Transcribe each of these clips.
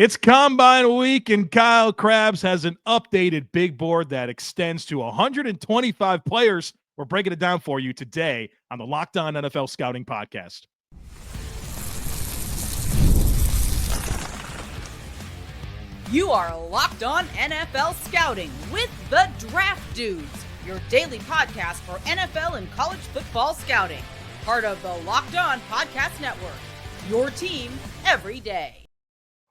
It's Combine Week, and Kyle Crabbs has an updated big board that extends to 125 players. We're breaking it down for you today on the Locked On NFL Scouting Podcast. You are Locked On NFL Scouting with the Draft Dudes, your daily podcast for NFL and college football scouting. Part of the Locked On Podcast Network, your team every day.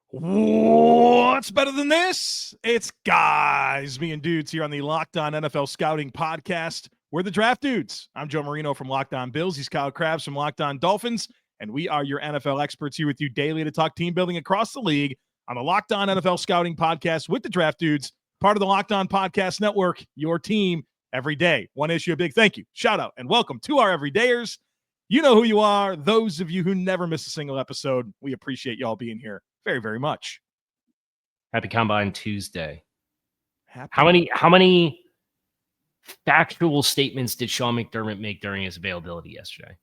What's better than this? It's guys, me and dudes here on the Locked On NFL Scouting Podcast. We're the Draft Dudes. I'm Joe Marino from Locked On Bills. He's Kyle Crabbs from Locked On Dolphins. And we are your NFL experts here with you daily to talk team building across the league on the Locked On NFL Scouting Podcast with the Draft Dudes, part of the Locked On Podcast Network, your team every day. One issue, a big thank you, shout out, and welcome to our everydayers. You know who you are. Those of you who never miss a single episode, we appreciate y'all being here very, very much. Happy Combine Tuesday. How many factual statements did Sean McDermott make during his availability yesterday?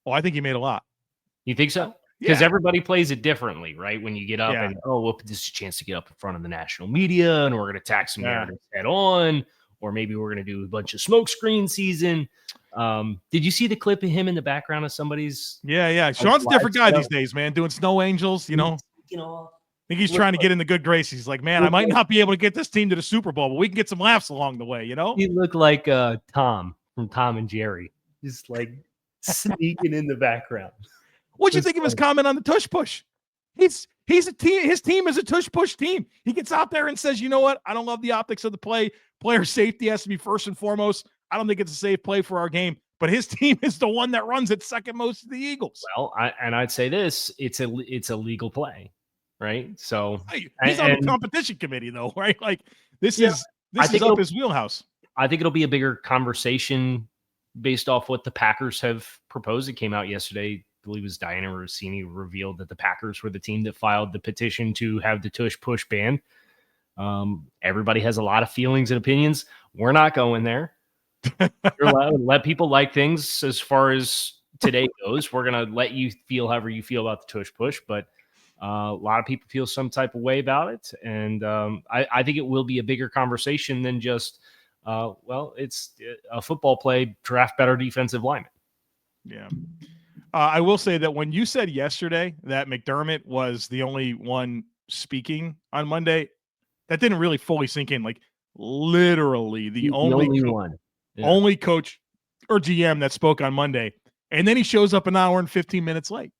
Well, I think he made a lot. You think so? Because everybody plays it differently, right? When you get up and, well, this is a chance to get up in front of the national media and we're going to attack some narratives head on, or maybe we're going to do a bunch of smoke screen season. Did you see the clip of him in the background of somebody's? Yeah. Sean's a different guy these days, man, doing snow angels, you know. I think he's trying to get in the good graces. He's like, man, I might not be able to get this team to the Super Bowl, but we can get some laughs along the way, you know? He looked like Tom from Tom and Jerry, just like sneaking in the background. What'd you think of his comment on the tush push? He's a team. His team is a tush push team. He gets out there and says, you know what? I don't love the optics of the play. Player safety has to be first and foremost. I don't think it's a safe play for our game, but his team is the one that runs it second most to the Eagles. Well, I'd say this, it's a legal play. Right. So he's on the competition committee, though, right? Like this is up his wheelhouse. I think it'll be a bigger conversation based off what the Packers have proposed. It came out yesterday. I believe it was Diana Rossini revealed that the Packers were the team that filed the petition to have the tush push banned. Everybody has a lot of feelings and opinions. We're not going there. You're allowed to let people like things as far as today goes. We're going to let you feel however you feel about the tush push, but a lot of people feel some type of way about it. And I think it will be a bigger conversation than just, it's a football play, draft better defensive lineman. Yeah. I will say that when you said yesterday that McDermott was the only one speaking on Monday, that didn't really fully sink in. Like literally the only one. Yeah. Only coach or GM that spoke on Monday. And then he shows up an hour and 15 minutes late.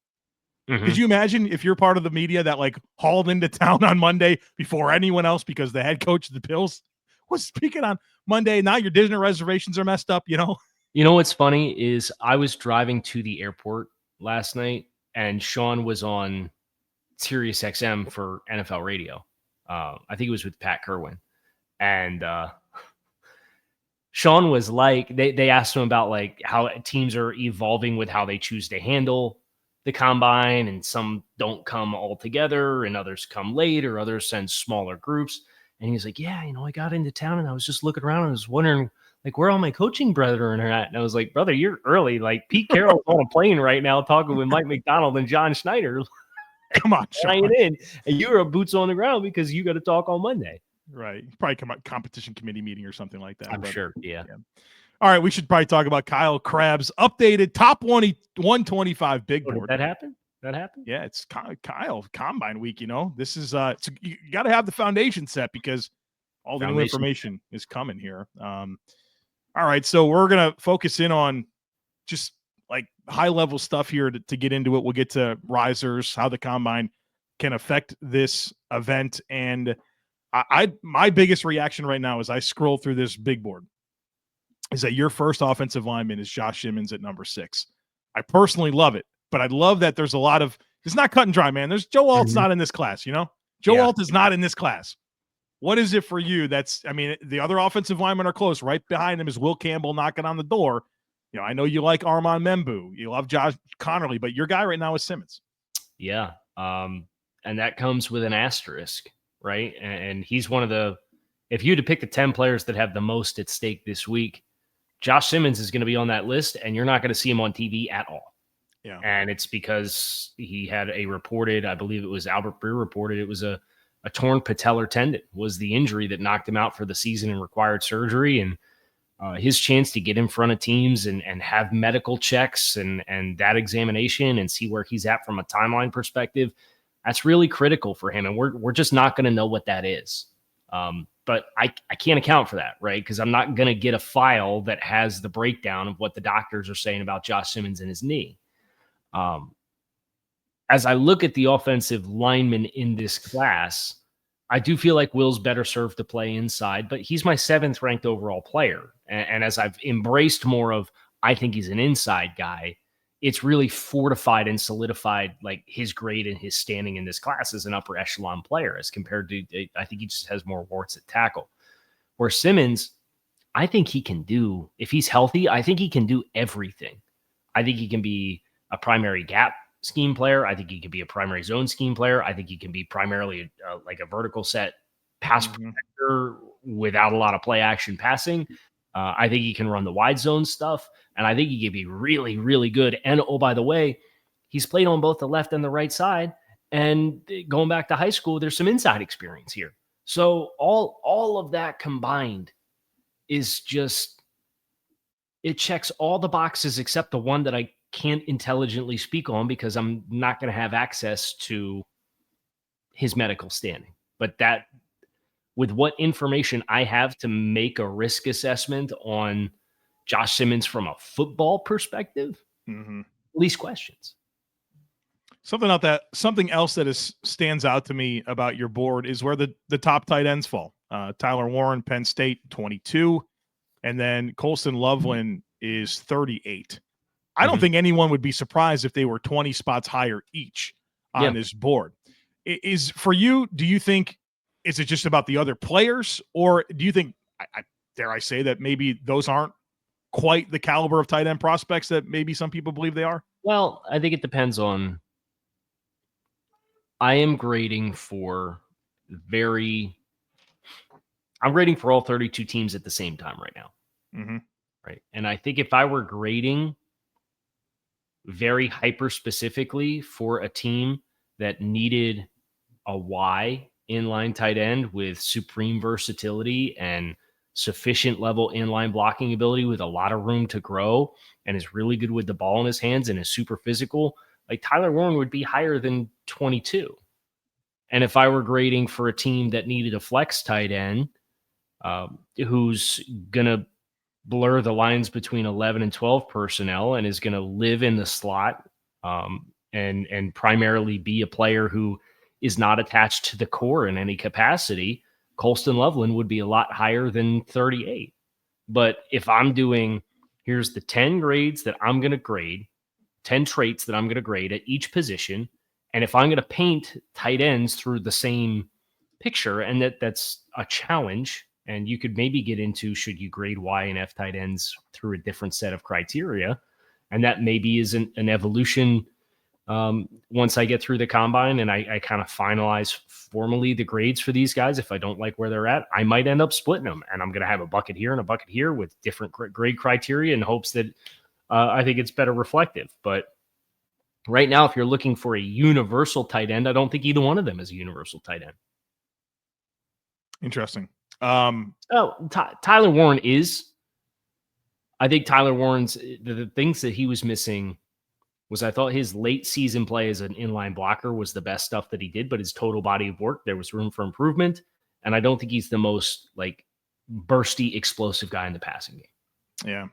Mm-hmm. Could you imagine if you're part of the media that like hauled into town on Monday before anyone else because the head coach of the Bills was speaking on Monday? Now your Disney reservations are messed up, you know? You know what's funny is I was driving to the airport last night and Sean was on Sirius XM for NFL radio. I think it was with Pat Kerwin. And Sean was like, they asked him about like how teams are evolving with how they choose to handle the combine, and some don't come all together and others come late or others send smaller groups. And he's like, yeah, I got into town and I was just looking around and I was wondering like where all my coaching brethren are at. And I was like, brother, you're early. Like Pete Carroll's on a plane right now talking with Mike McDonald and John Schneider. Come on, Sean. In, and you were boots on the ground because you got to talk on Monday. Right. Probably come out competition committee meeting or something like that. I'm sure. Yeah. All right, we should probably talk about Kyle Crabbs' updated top 125 big board. Did that happen? Yeah, it's Kyle Combine Week, This is you got to have the foundation set because all the new information is coming here. All right, so we're going to focus in on just like high-level stuff here to get into it. We'll get to risers, how the Combine can affect this event, and my biggest reaction right now as I scroll through this big board is that your first offensive lineman is Josh Simmons at number 6. I personally love it, but I love that there's a lot of – it's not cut and dry, man. There's Joe Alt's not in this class, Joe Alt is not in this class. What is it for you? The other offensive linemen are close. Right behind him is Will Campbell knocking on the door. I know you like Armand Membu. You love Josh Connerly, but your guy right now is Simmons. Yeah, and that comes with an asterisk, right? And he's one of the – if you had to pick the 10 players that have the most at stake this week, Josh Simmons is going to be on that list, and you're not going to see him on TV at all. Yeah. And it's because he had a reported, I believe it was Albert Breer reported, it was a torn patellar tendon was the injury that knocked him out for the season and required surgery. And his chance to get in front of teams and have medical checks and that examination and see where he's at from a timeline perspective, that's really critical for him. And we're just not going to know what that is. But I can't account for that, right? Because I'm not going to get a file that has the breakdown of what the doctors are saying about Josh Simmons and his knee. As I look at the offensive linemen in this class, I do feel like Will's better served to play inside, but he's my 7th ranked overall player. And as I've embraced more of, I think he's an inside guy, it's really fortified and solidified like his grade and his standing in this class as an upper echelon player as compared to, I think he just has more warts at tackle. Where Simmons, I think he can do, if he's healthy, I think he can do everything. I think he can be a primary gap scheme player. I think he can be a primary zone scheme player. I think he can be primarily like a vertical set pass protector without a lot of play action passing. I think he can run the wide zone stuff, and I think he can be really, really good. And oh, by the way, he's played on both the left and the right side. And going back to high school, there's some inside experience here. So all of that combined is just, it checks all the boxes except the one that I can't intelligently speak on because I'm not going to have access to his medical standing. But that, with what information I have to make a risk assessment on Josh Simmons from a football perspective, least questions. Something else that stands out to me about your board is where the top tight ends fall. Tyler Warren, Penn State, 22, and then Colston Loveland is 38. I don't think anyone would be surprised if they were 20 spots higher each on this board. Is for you, do you think, is it just about the other players, or do you think, dare I say, that maybe those aren't quite the caliber of tight end prospects that maybe some people believe they are? Well, I think it depends on, I'm grading for all 32 teams at the same time right now. Right. And I think if I were grading very hyper specifically for a team that needed a Y inline tight end with supreme versatility and sufficient level inline blocking ability with a lot of room to grow and is really good with the ball in his hands and is super physical, like Tyler Warren would be higher than 22. And if I were grading for a team that needed a flex tight end, who's going to blur the lines between 11 and 12 personnel and is going to live in the slot and primarily be a player who is not attached to the core in any capacity, Colston Loveland would be a lot higher than 38. But if I'm doing, here's the 10 grades that I'm going to grade, 10 traits that I'm going to grade at each position, and if I'm going to paint tight ends through the same picture, and that's a challenge, and you could maybe get into, should you grade Y and F tight ends through a different set of criteria? And that maybe is an evolution once I get through the combine and I kind of finalize formally the grades for these guys. If I don't like where they're at, I might end up splitting them, and I'm going to have a bucket here and a bucket here with different grade criteria in hopes that I think it's better reflective. But right now, if you're looking for a universal tight end, I don't think either one of them is a universal tight end. Interesting. Tyler Warren is. I think Tyler Warren's the things that he was missing was, I thought his late season play as an inline blocker was the best stuff that he did, but his total body of work, there was room for improvement. And I don't think he's the most like bursty, explosive guy in the passing game. Yeah.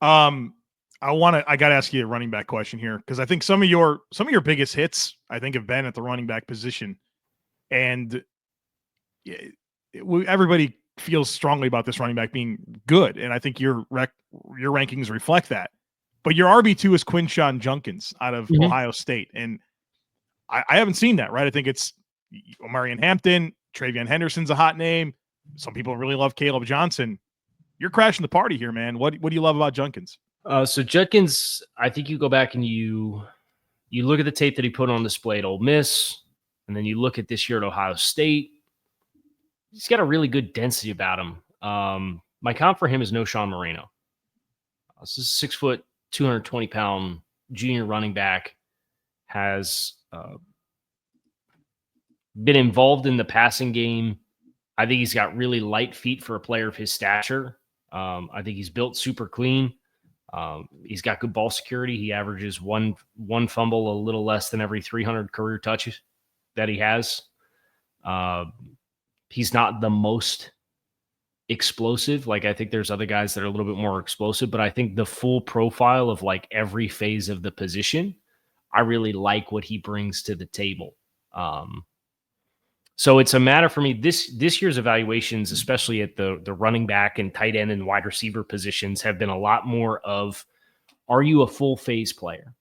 I got to ask you a running back question here, because I think some of your biggest hits, I think, have been at the running back position. And everybody feels strongly about this running back being good. And I think your rankings reflect that. But your RB2 is Quinshon Judkins out of Ohio State. And I haven't seen that, right? I think it's Marion Hampton, Travion Henderson's a hot name. Some people really love Caleb Johnson. You're crashing the party here, man. What do you love about Judkins? So Judkins, I think you go back and you look at the tape that he put on display at Ole Miss, and then you look at this year at Ohio State. He's got a really good density about him. My comp for him is no Sean Moreno. This is 6 foot, 220 pound junior running back, has been involved in the passing game. I think he's got really light feet for a player of his stature. I think he's built super clean. He's got good ball security. He averages one fumble a little less than every 300 career touches that he has. He's not the most explosive. Like, I think there's other guys that are a little bit more explosive, but I think the full profile of like every phase of the position, I really like what he brings to the table. So it's a matter for me. This year's evaluations, especially at the running back and tight end and wide receiver positions, have been a lot more of, are you a full phase player?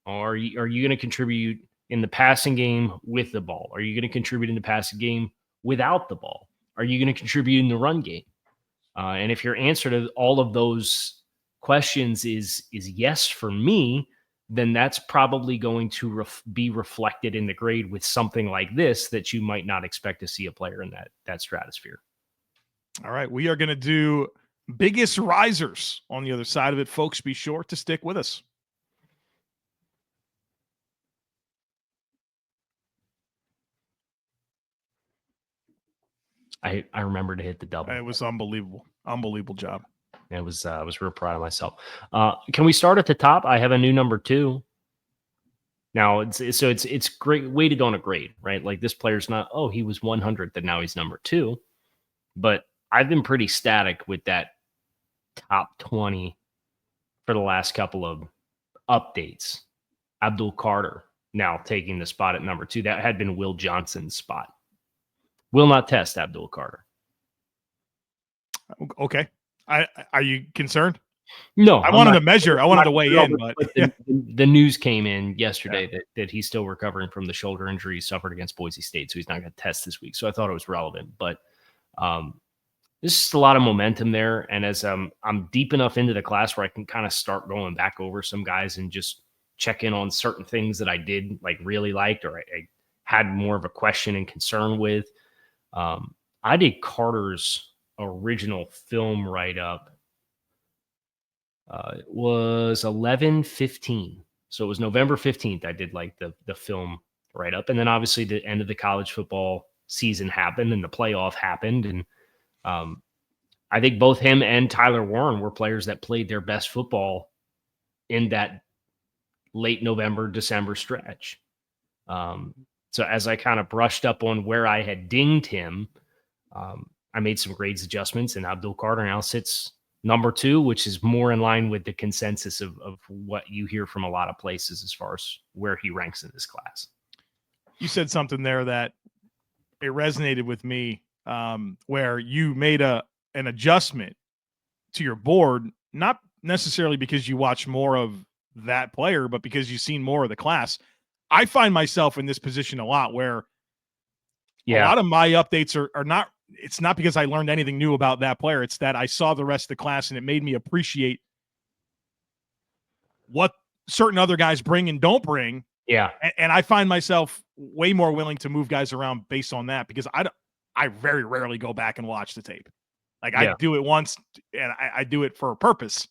Or are you going to contribute in the passing game with the ball? Are you going to contribute in the passing game without the ball? Are you going to contribute in the run game? And if your answer to all of those questions is yes for me, then that's probably going to be reflected in the grade with something like this that you might not expect to see a player in that stratosphere. All right, we are going to do biggest risers on the other side of it. Folks, be sure to stick with us. I remember to hit the double. It was unbelievable. Unbelievable job. I was real proud of myself. Can we start at the top? I have a new number 2. Now it's great weighted on a grade, right? Like, this player's not, oh, he was 100th and now he's number 2. But I've been pretty static with that top 20 for the last couple of updates. Abdul Carter now taking the spot at number 2. That had been Will Johnson's spot. Will not test Abdul Carter. Okay. Are you concerned? No. I wanted to measure. I wanted to weigh in. But the news came in yesterday that he's still recovering from the shoulder injury he suffered against Boise State, so he's not going to test this week. So I thought it was relevant. But there's just a lot of momentum there. And as I'm deep enough into the class where I can kind of start going back over some guys and just check in on certain things that I did really liked, or I had more of a question and concern with. I did Carter's original film write-up. It was 11/15. So it was November 15th. I did the film write-up. And then obviously the end of the college football season happened and the playoff happened. And I think both him and Tyler Warren were players that played their best football in that late November, December stretch. So as I kind of brushed up on where I had dinged him, I made some grades adjustments, and Abdul Carter now sits number 2, which is more in line with the consensus of what you hear from a lot of places as far as where he ranks in this class. You said something there that it resonated with me, where you made an adjustment to your board, not necessarily because you watch more of that player, but because you've seen more of the class. I find myself in this position a lot where a lot of my updates are not, it's not because I learned anything new about that player. It's that I saw the rest of the class and it made me appreciate what certain other guys bring and don't bring. Yeah. And I find myself way more willing to move guys around based on that, because I very rarely go back and watch the tape. I do it once and I do it for a purpose.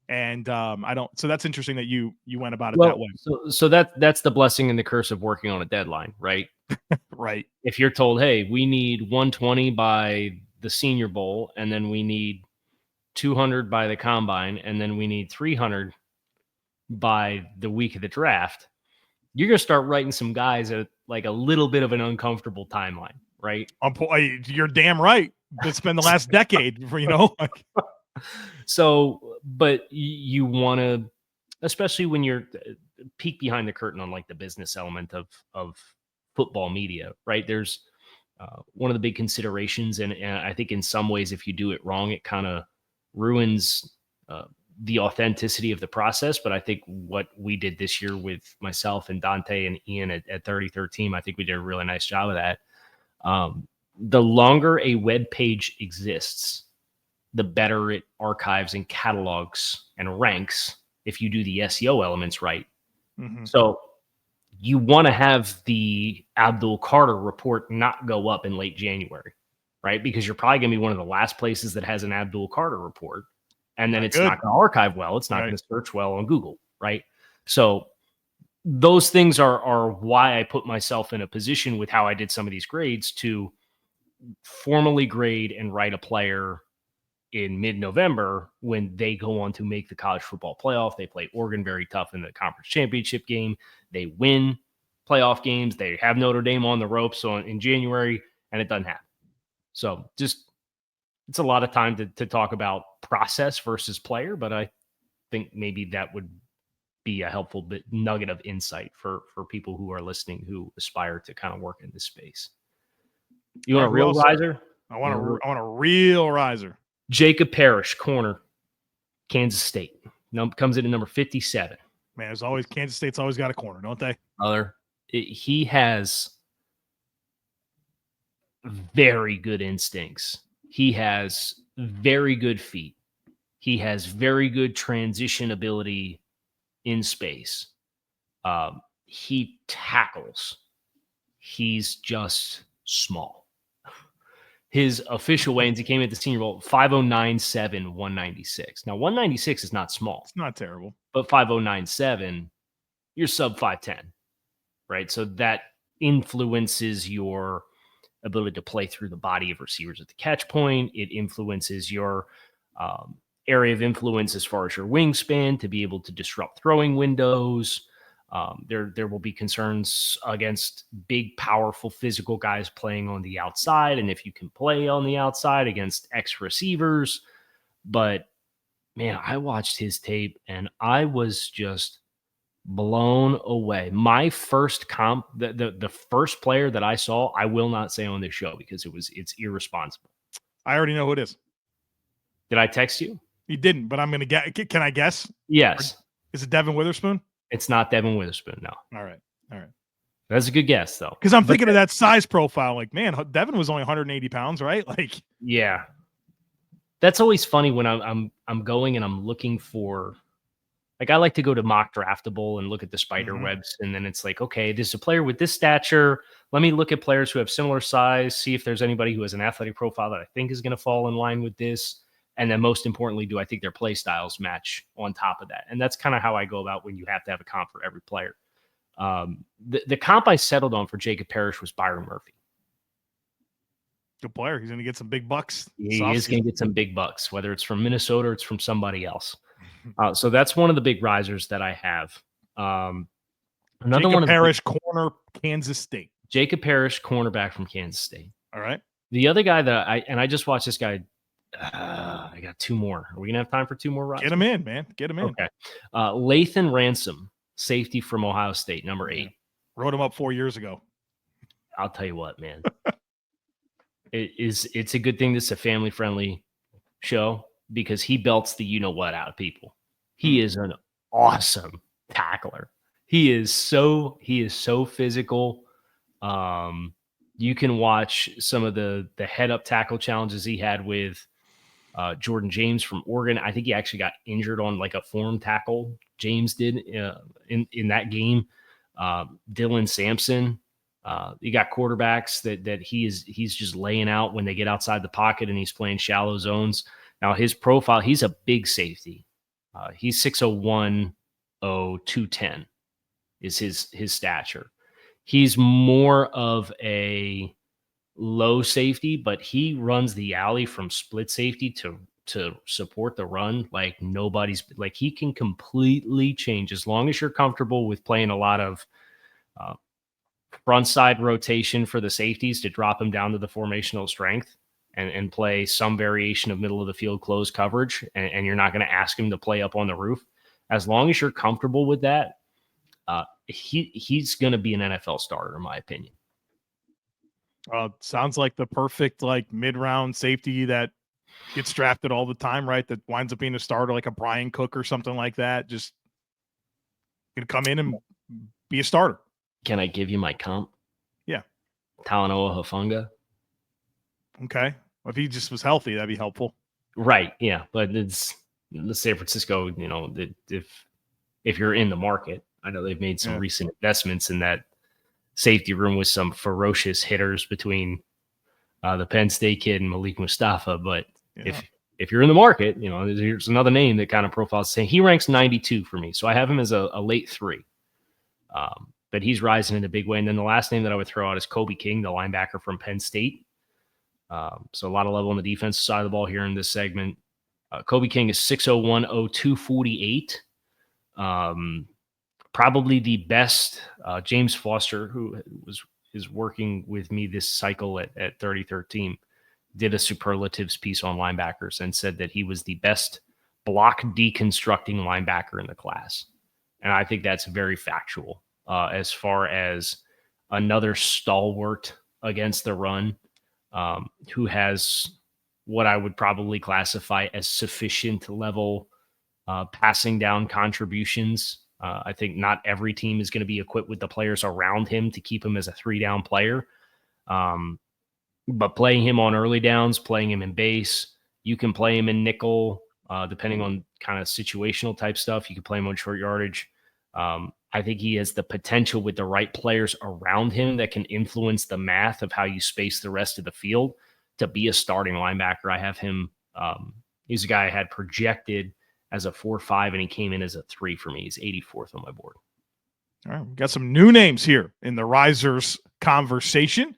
And I don't. So that's interesting that you went about it that way. So that's the blessing and the curse of working on a deadline, right? Right. If you're told, hey, we need 120 by the Senior Bowl, and then we need 200 by the Combine, and then we need 300 by the week of the draft, you're gonna start writing some guys at a little bit of an uncomfortable timeline, right? You're damn right. It's been the last decade, So, but you want to, especially when you're peek behind the curtain on the business element of football media, right? There's one of the big considerations, and I think in some ways, if you do it wrong, it kind of ruins the authenticity of the process. But I think what we did this year with myself and Dante and Ian at 33rd Team, I think we did a really nice job of that. The longer a web page exists, the better it archives and catalogs and ranks if you do the SEO elements right. Mm-hmm. So you want to have the Abdul Carter report not go up in late January, right? Because you're probably going to be one of the last places that has an Abdul Carter report. And then it's not going to archive well. It's not going to search well on Google, right? So those things are why I put myself in a position with how I did some of these grades to formally grade and write a player in mid-November when they go on to make the college football playoff. They play Oregon very tough in the conference championship game. They win playoff games. They have Notre Dame on the ropes in January, and it doesn't happen. So just it's a lot of time to talk about process versus player, but I think maybe that would be a helpful nugget of insight for people who are listening who aspire to kind of work in this space. You want a real riser? I want a real riser. Jacob Parrish, corner, Kansas State. Comes in at number 57. Man, there's always Kansas State's always got a corner, don't they? He has very good instincts. He has very good feet. He has very good transition ability in space. He tackles. He's just small. His official weigh-ins, he came at the Senior Bowl, 509.7, 196. Now, 196 is not small. It's not terrible. But 509.7, you're sub 5'10", right? So that influences your ability to play through the body of receivers at the catch point. It influences your area of influence as far as your wingspan to be able to disrupt throwing windows. There will be concerns against big, powerful, physical guys playing on the outside, and if you can play on the outside against X receivers. But, man, I watched his tape, and I was just blown away. My first comp, the first player that I saw, I will not say on this show because it's irresponsible. I already know who it is. Did I text you? You didn't, but I'm going to get. Can I guess? Yes. Is it Devin Witherspoon? It's not Devin Witherspoon, no. All right. That's a good guess, though. Because I'm thinking of that size profile. Like, man, Devin was only 180 pounds, right? Like, yeah. That's always funny when I'm going and I'm looking for, like, I like to go to Mock Draftable and look at the spider webs, and then it's like, okay, there's a player with this stature. Let me look at players who have similar size, see if there's anybody who has an athletic profile that I think is going to fall in line with this. And then most importantly, do I think their play styles match on top of that? And that's kind of how I go about when you have to have a comp for every player. The comp I settled on for Jacob Parrish was Byron Murphy. Good player. He's going to get some big bucks. He is going to get some big bucks, whether it's from Minnesota or it's from somebody else. So that's one of the big risers that I have. Another Jacob one, Parrish, corner, Kansas State. Jacob Parrish, cornerback from Kansas State. All right. The other guy that I just watched this guy. I got two more. Are we gonna have time for two more risers? Get him in, man. Get him in. Okay. Lathan Ransom, safety from Ohio State, number 8. Wrote him up 4 years ago. I'll tell you what, man. It's a good thing this is a family-friendly show because he belts the you-know-what out of people. He is an awesome tackler. He is so physical. You can watch some of the head-up tackle challenges he had with Jordan James from Oregon. I think he actually got injured on like a form tackle. James did in that game. Dylan Sampson. You got quarterbacks that he's just laying out when they get outside the pocket and he's playing shallow zones. Now his profile, he's a big safety. He's 6'1", 210 is his stature. He's more of a low safety, but he runs the alley from split safety to support the run like nobody's. Like he can completely change as long as you're comfortable with playing a lot of front side rotation for the safeties to drop him down to the formational strength and play some variation of middle of the field close coverage. And you're not going to ask him to play up on the roof. As long as you're comfortable with that, he's going to be an NFL starter, in my opinion. Sounds like the perfect like mid-round safety that gets drafted all the time, right? That winds up being a starter, like a Brian Cook or something like that. Just gonna come in and be a starter. Can I give you my comp? Yeah, Talanoa Hufanga. Okay, well, if he just was healthy, that'd be helpful. Right. Yeah, but it's the San Francisco. You know, if you're in the market. I know they've made some recent investments in that safety room with some ferocious hitters between the Penn State kid and Malik Mustafa. But if you're in the market, here's another name that kind of profiles saying he ranks 92 for me. So I have him as a late 3. But he's rising in a big way. And then the last name that I would throw out is Kobe King, the linebacker from Penn State. So a lot of level on the defensive side of the ball here in this segment. Kobe King is 6'01", 248. Probably the best. James Foster, who is working with me this cycle at 3013, did a superlatives piece on linebackers and said that he was the best block deconstructing linebacker in the class. And I think that's very factual as far as another stalwart against the run who has what I would probably classify as sufficient level passing down contributions. I think not every team is going to be equipped with the players around him to keep him as a 3-down player. But playing him on early downs, playing him in base, you can play him in nickel, depending on kind of situational type stuff. You can play him on short yardage. I think he has the potential with the right players around him that can influence the math of how you space the rest of the field to be a starting linebacker. I have him. He's a guy I had projected as a 4-5, and he came in as a 3 for me. He's 84th on my board. All right, we got some new names here in the Risers conversation.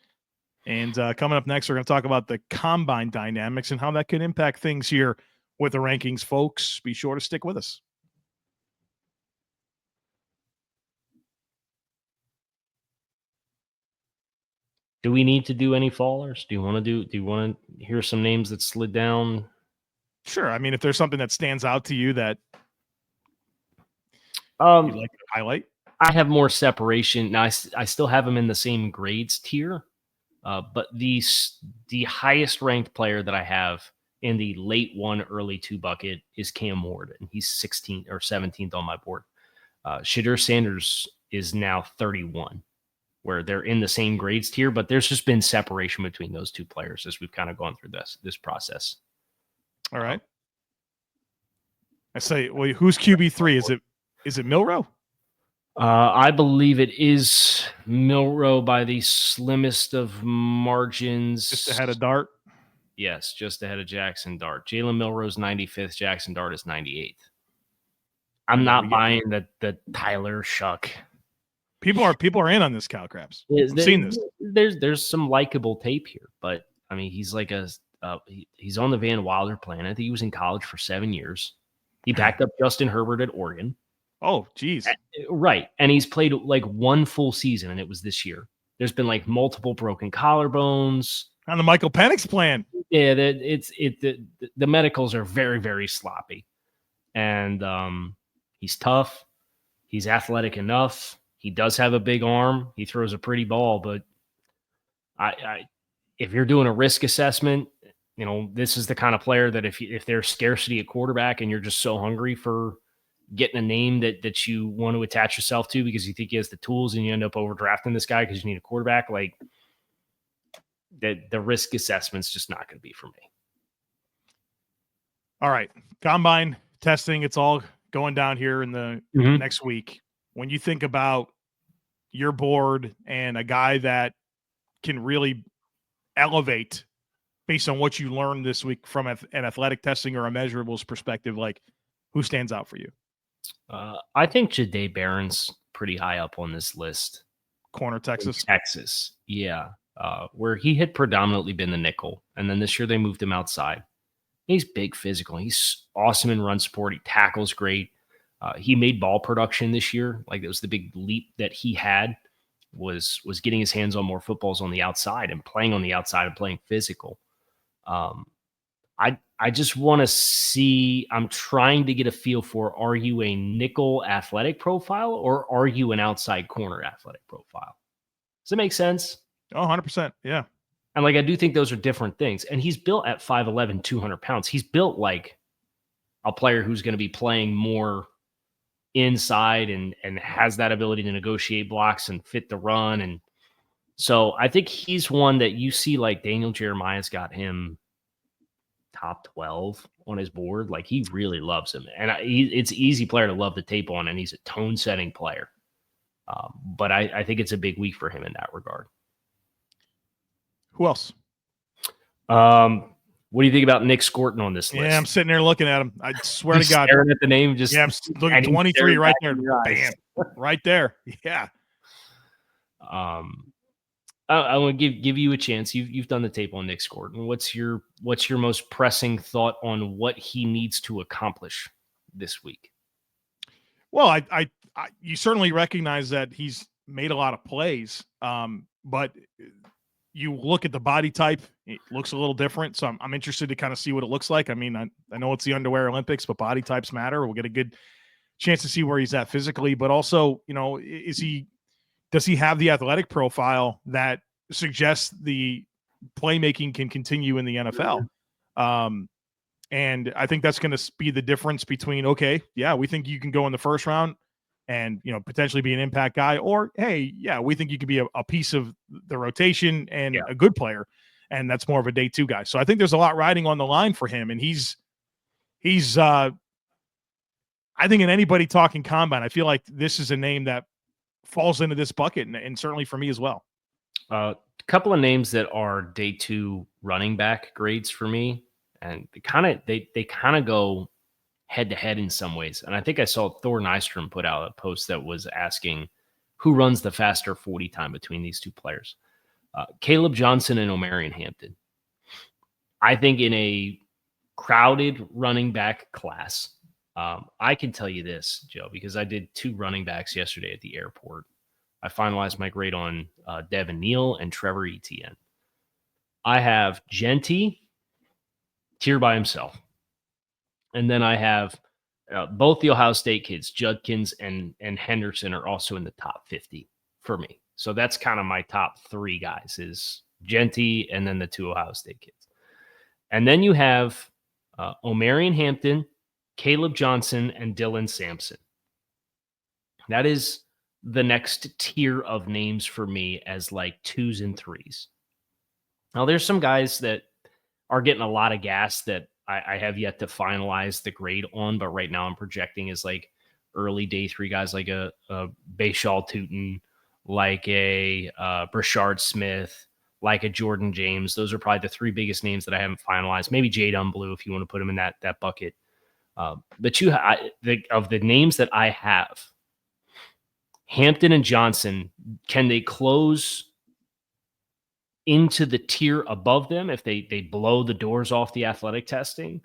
And coming up next, we're going to talk about the combine dynamics and how that can impact things here with the rankings, folks. Be sure to stick with us. Do we need to do any fallers? Do you want to hear some names that slid down? Sure. I mean, if there's something that stands out to you that you'd like to highlight. I have more separation. Now, I still have them in the same grades tier, but the highest ranked player that I have in the late 1, early 2 bucket is Cam Ward, and he's 16th or 17th on my board. Shedeur Sanders is now 31. Where they're in the same grades tier, but there's just been separation between those two players as we've kind of gone through this process. All right. I say, well, who's QB3? Is it Milroe? I believe it is Milroe by the slimmest of margins. Just ahead of Dart? Yes, just ahead of Jackson Dart. Jalen Milroe's 95th. Jackson Dart is 98th. I'm not buying the Tyler Shuck. People are in on this, Kyle Crabbs. I've seen this. There's some likable tape here, but I mean, he's like he's on the Van Wilder plan. I think he was in college for 7 years. He backed up Justin Herbert at Oregon. Oh, geez. Right. And he's played like 1 full season, and it was this year. There's been like multiple broken collarbones. On the Michael Penix plan. Yeah, the medicals are very, very sloppy. And he's tough. He's athletic enough. He does have a big arm. He throws a pretty ball, but if you're doing a risk assessment, this is the kind of player that if there's scarcity at quarterback and you're just so hungry for getting a name that you want to attach yourself to because you think he has the tools and you end up overdrafting this guy because you need a quarterback, like the risk assessment's just not going to be for me. All right. Combine testing. It's all going down here in the next week. When you think about your board and a guy that can really elevate based on what you learned this week from an athletic testing or a measurables perspective, like who stands out for you? I think Jahdae Barron's pretty high up on this list. Corner Texas. Yeah. Where he had predominantly been the nickel. And then this year they moved him outside. He's big physical. He's awesome in run support. He tackles great. He made ball production this year. Like it was the big leap that he had was getting his hands on more footballs on the outside and playing on the outside and playing physical. I just want to see, I'm trying to get a feel for, are you a nickel athletic profile or are you an outside corner athletic profile? Does that make sense? Oh, 100%. Yeah. And like, I do think those are different things. And he's built at 5'11", 200 pounds. He's built like a player who's going to be playing more inside and has that ability to negotiate blocks and fit the run. And so I think he's one that you see, like Daniel Jeremiah's got him top 12 on his board. Like he really loves him. And it's an easy player to love the tape on, and he's a tone setting player. But I think it's a big week for him in that regard. Who else? What do you think about Nick Scorton on this list? Yeah, I'm sitting there looking at him. I swear Just to God. staring at the name. I'm looking at 23 right there. Bam. Right there. Yeah. I want to give you a chance. You've done the tape on Nick Scorton. What's your most pressing thought on what he needs to accomplish this week? Well, I you certainly recognize that he's made a lot of plays, but you look at the body type, it looks a little different. So I'm interested to kind of see what it looks like. I mean, I know it's the underwear Olympics, but body types matter. We'll get a good chance to see where he's at physically, but also, does he have the athletic profile that suggests the playmaking can continue in the NFL? And I think that's going to be the difference between, okay, yeah, we think you can go in the first round and, potentially be an impact guy, or, hey, yeah, we think you could be a piece of the rotation and a good player. And that's more of a day 2 guy. So I think there's a lot riding on the line for him. And he's I think in anybody talking combine, I feel like this is a name that falls into this bucket, and certainly for me as well. A couple of names that are day 2 running back grades for me, and they kind of go head to head in some ways. And I think I saw Thor Nystrom put out a post that was asking who runs the faster 40 time between these two players. Caleb Johnson and Omarion Hampton. I think in a crowded running back class, I can tell you this, Joe, because I did 2 running backs yesterday at the airport. I finalized my grade on Devin Neal and Trevor Etienne. I have Genty tier by himself. And then I have both the Ohio State kids, Judkins and Henderson, are also in the top 50 for me. So that's kind of my top 3 guys is Genty and then the 2 Ohio State kids. And then you have Omarion Hampton, Caleb Johnson, and Dylan Sampson. That is the next tier of names for me as like 2s and 3s. Now, there's some guys that are getting a lot of gas that I have yet to finalize the grade on, but right now I'm projecting as like early day 3 guys like a Bayshal Tootin, like a Brashard Smith, like a Jordan James. Those are probably the 3 biggest names that I haven't finalized. Maybe Jade Unblue if you want to put him in that bucket. But of the names that I have, Hampton and Johnson, can they close into the tier above them if they blow the doors off the athletic testing,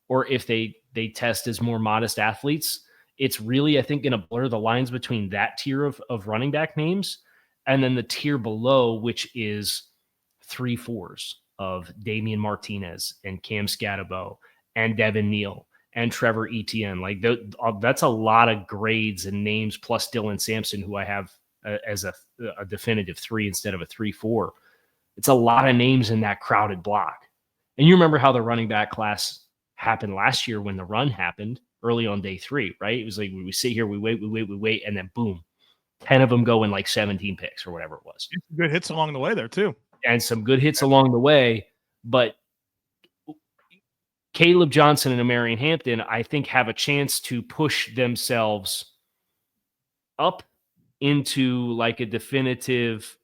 or if they test as more modest athletes? It's really, I think, going to blur the lines between that tier of running back names and then the tier below, which is 3-4s of Damian Martinez and Cam Scatabo and Devin Neal and Trevor Etienne. Like that's a lot of grades and names, plus Dylan Sampson, who I have as a definitive 3 instead of a 3-4. It's a lot of names in that crowded block. And you remember how the running back class happened last year when the run happened early on day 3, right? It was like we sit here, we wait, and then boom, 10 of them go in like 17 picks or whatever it was. Good hits along the way there too. And some good hits along the way. But Caleb Johnson and Omarion Hampton, I think, have a chance to push themselves up into like a definitive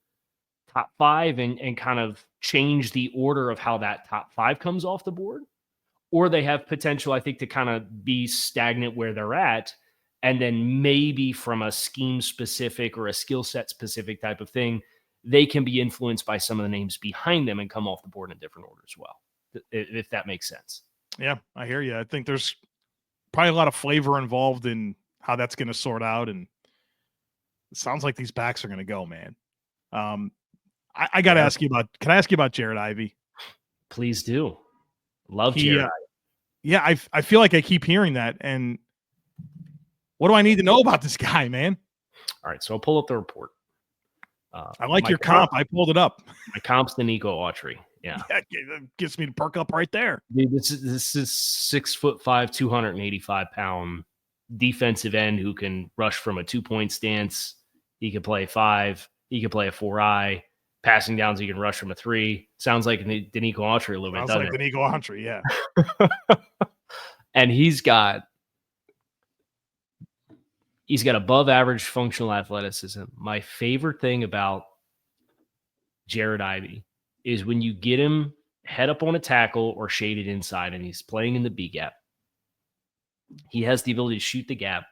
top 5 and kind of change the order of how that top 5 comes off the board. Or they have potential, I think, to kind of be stagnant where they're at. And then maybe from a scheme specific or a skill set specific type of thing, they can be influenced by some of the names behind them and come off the board in a different order as well, if that makes sense. Yeah, I hear you. I think there's probably a lot of flavor involved in how that's going to sort out. And it sounds like these backs are going to go, man. I got to ask you can I ask you about Jared Ivey? Please do. Love Jared Ivey. Yeah, I feel like I keep hearing that. And what do I need to know about this guy, man? All right, so I'll pull up the report. I like your comp. I pulled it up. My comp's the Nico Autry. Yeah. That gets me to perk up right there. Dude, this is 6'5", 285-pound defensive end who can rush from a 2-point stance. He can play 5. He can play a 4-eye. Passing downs, he can rush from a 3. Sounds like Danico Autry a little bit. Sounds like Danico Autry, yeah. And he's got above average functional athleticism. My favorite thing about Jared Ivey is when you get him head up on a tackle or shaded inside, and he's playing in the B gap. He has the ability to shoot the gap,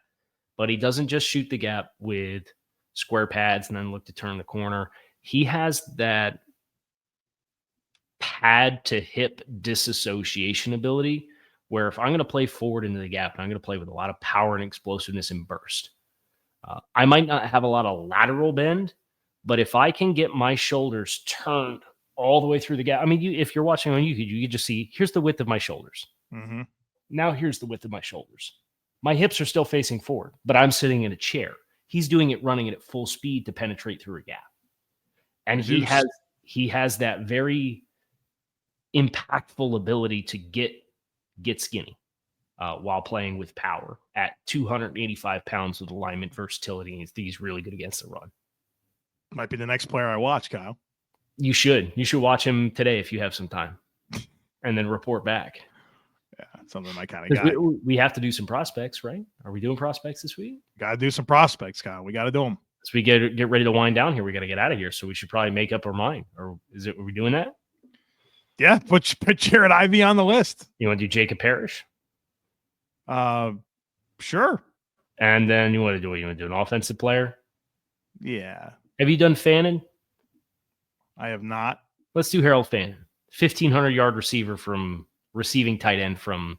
but he doesn't just shoot the gap with square pads and then look to turn the corner. He has that pad to hip disassociation ability where if I'm going to play forward into the gap and I'm going to play with a lot of power and explosiveness and burst, I might not have a lot of lateral bend, but if I can get my shoulders turned all the way through the gap, I mean, if you're watching on YouTube, you can just see, here's the width of my shoulders. Mm-hmm. Now here's the width of my shoulders. My hips are still facing forward, but I'm sitting in a chair. He's doing it running it at full speed to penetrate through a gap. And he has that very impactful ability to get skinny while playing with power at 285 pounds with alignment versatility. And he's really good against the run. Might be the next player I watch, Kyle. You should watch him today if you have some time and then report back. Yeah, something my kind of guy. We have to do some prospects, right? Are we doing prospects this week? Got to do some prospects, Kyle. We got to do them. As we get ready to wind down here, we got to get out of here. So we should probably make up our mind. Or are we doing that? Yeah, put Jared Ivey on the list. You want to do Jacob Parrish? Sure. And then you want to do what? You want to do an offensive player? Yeah. Have you done Fannin? I have not. Let's do Harold Fannin. 1,500-yard receiver from receiving tight end from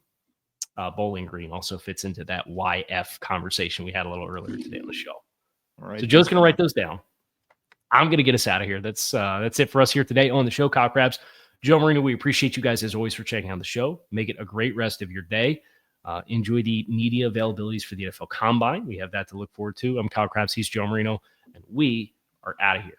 Bowling Green. Also fits into that YF conversation we had a little earlier today on the show. All right. So Joe's going to write those down. I'm going to get us out of here. That's it for us here today on the show, Kyle Crabbs. Joe Marino, we appreciate you guys as always for checking out the show. Make it a great rest of your day. Enjoy the media availabilities for the NFL Combine. We have that to look forward to. I'm Kyle Crabbs. He's Joe Marino, and we are out of here.